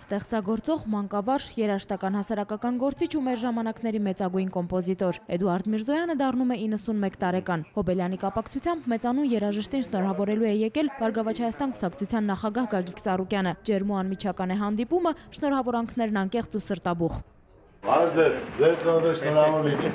Ստեղծագործող, մանկավարժ, երաժշտական հասարակական գործիչ ու մեր ժամանակների մեծագույն կոմպոզիտոր Էդուարդ Միրզոյանը դառնում է 91 տարեկան։ Հոբելյանի կապակցությամբ մեծանուն երաժշտին շնորհավորելու է եկել Բարգավաճ Հայաստան կուսակցության նախագահ Գագիկ Ծառուկյանը։ Ջերմ ու անմիջական է հանդիպումը, շնորհավորանքներն անկեղծ ու սրտաբուխ։ Բարև ձեզ, ձեր ծնողը շնորհավոր լինի։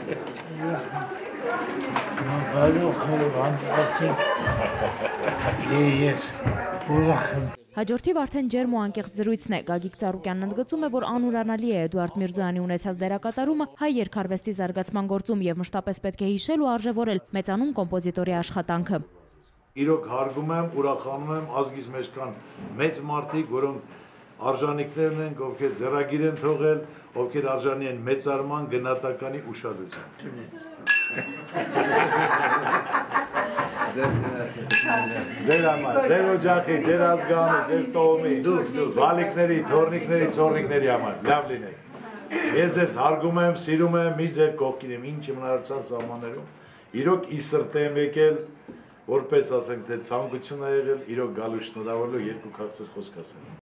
Հաջորդիվ արդեն ջերմ ու անկեղծ զրույցն է։ Գագիկ Ծառուկյանն ընդգծում է, որ անուրանալի է Էդուարդ Միրզոյանի ունեցած դերակատարումը հայ երգարվեստի զարգացման գործում եւ մշտապես պետք է հիշել ու արժևորել մեծանուն կոմպոզիտորի աշխատանքը։ Իրոք հարգում եմ, ուրախանում եմ, ազգիս մեջ կան մեծ մարդիկ, որոնք արժանինքներն են, ովքեր ձեռագիր են թողել, ովքեր արժանի են մեծարման, գնահատականի ուշադրության։ Ձեր համար, ձեր օջախի, ձեր ազգանի, ձեր տոհմի, բալիկների, թոռնիկների, ծոռնիկների համար, լավ լինեք։ Ես ձեզ հարգում եմ, սիրում եմ, մի ձեր կողքին եմ, ինչ հնարավորության սահմաններում, իրոք ի սրտե եմ եկել, որպես ասենք, թե ցանկություն է եղել, իրոք գալու շնորհավորելու երկու քաղցր խոսք ասել։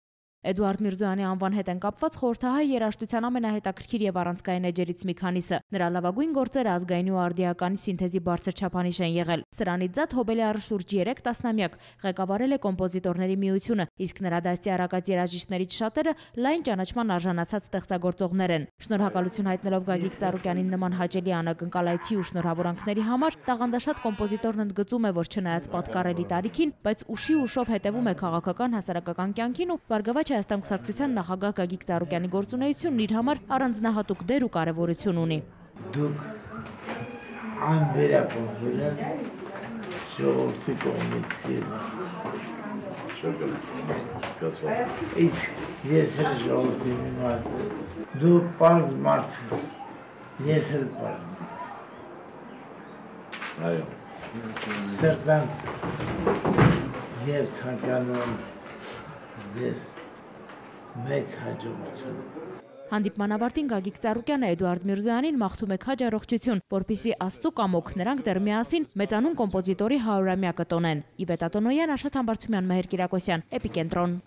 Էդուարդ Միրզոյանի անվան հետ են կապված խորհրդահայ երաժշտության ամենահետաքրքիր եւ առանցքային էջերից մի քանիսը։ Նրա լավագույն գործերը ազգային ու արդիականի սինթեզի բարձր չափանիշ են եղել։ Սրանից զատ Հոբելյարը շուրջ 3 տասնամյակ ղեկավարել է կոմպոզիտորների միությունը, իսկ նրա դաստի արակած երաժիշտներից շատերը լայն ճանաչման արժանացած ստեղծագործողներ են։ Շնորհակալություն հայտնելով Գագիկ Ծառուկյանին նման հաճելի անակնկալայցի ու շնորհավորանքների համար, տաղանդաշատ կոմպոզիտորն ընդգծում է, որ չնայած պատկառելի տարիքին, բայց ուշի ուշով հետևում է քաղաքական հասարակական կյանքին ու Բարգավաճ Հայաստան կուսակցության նախագահ Գագիկ Ծառուկյանի գործունեությունն իր համար առանձնահատուկ դեր ու կարևորություն ունի։ Դուք անվերապահվել եք ժողովրդի կողմից սիրված։ Իսկ ես էլ ժողովրդի մի մարդ եմ։ Դու պարզ մարդ ես, ես էլ պարզ մարդ։ Այո։ Սրտանց և ցանկանում ես մեծ հաջողություն։ Հանդիպման ավարտին Գագիկ Ծառուկյանը Էդուարդ Միրզոյանին մաղթում է քաջ առողջություն, որպեսզի Աստծո կամոք նրանք դեռ միասին մեծանուն կոմպոզիտորի 100-ամյակը տոնեն։ Իվետ Ատոնոյան, Աշոտ Համբարձումյան, Մեհեր Կիրակոսյան, Էպիկենտրոն։